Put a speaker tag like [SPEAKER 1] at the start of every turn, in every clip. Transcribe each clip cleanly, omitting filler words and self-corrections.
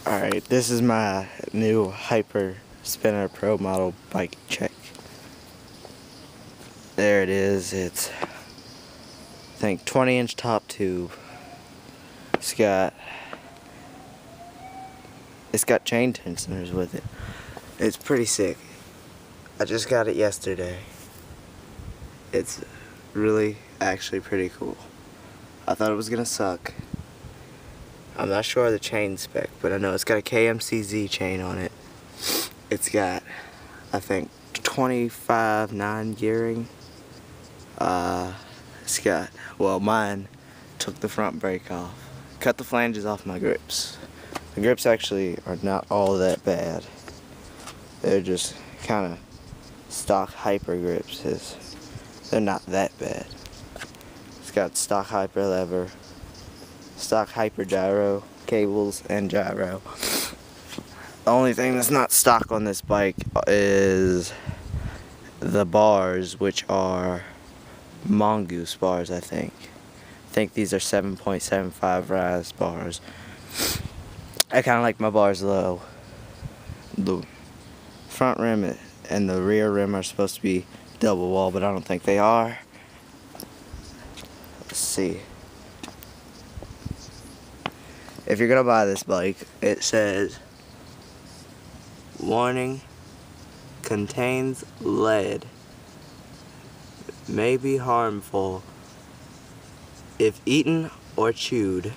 [SPEAKER 1] Alright, this is my new Hyper Spinner Pro model bike check. There it is. It's, I think, 20-inch top tube. It's got chain tensioners with it. It's pretty sick. I just got it yesterday. It's really actually pretty cool. I thought it was gonna suck. I'm not sure of the chain spec, but I know it's got a KMCZ chain on it. It's got, I think, 25/9 gearing. It's got, well, mine took the front brake off. Cut the flanges off my grips. The grips actually are not all that bad. They're just kind of stock Hyper grips. They're not that bad. It's got stock Hyper lever, stock Hyper gyro cables, and gyro. The only thing that's not stock on this bike is the bars, which are Mongoose bars, I think. I think these are 7.75 rise bars. I kind of like my bars low. The front rim and the rear rim are supposed to be double wall, but I don't think they are. Let's see. If you're gonna buy this bike, it says, warning, contains lead, may be harmful if eaten or chewed,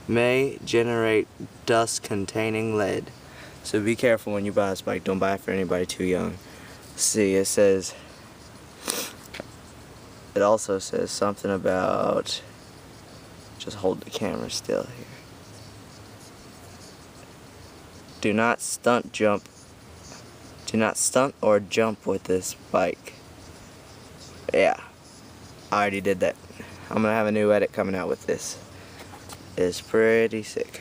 [SPEAKER 1] may generate dust containing lead. So be careful when you buy this bike. Don't buy it for anybody too young. See, it says, it also says something about, just hold the camera still here. Do not stunt or jump with this bike. Yeah, I already did that. I'm gonna have a new edit coming out with this. It's pretty sick.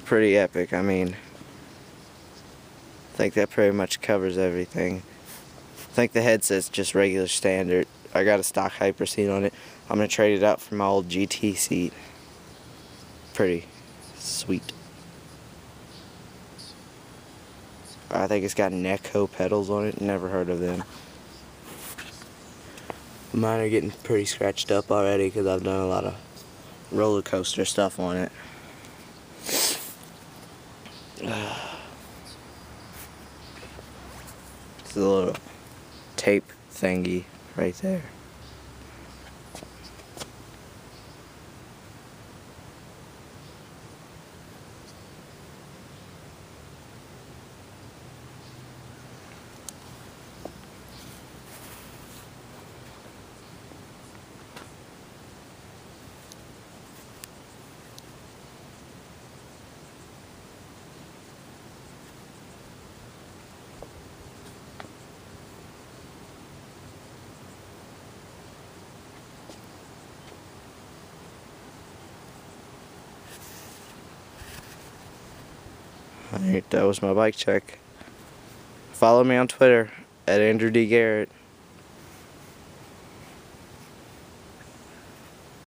[SPEAKER 1] Pretty epic. I mean, I think that pretty much covers everything. I think the headset's just regular standard. I got a stock Hyper seat on it. I'm gonna trade it out for my old GT seat. Pretty sweet. I think it's got Neko pedals on it. Never heard of them. Mine are getting pretty scratched up already because I've done a lot of roller coaster stuff on it. It's a little tape thingy right there. Alright, that was my bike check. Follow me on Twitter at Andrew D. Garrett.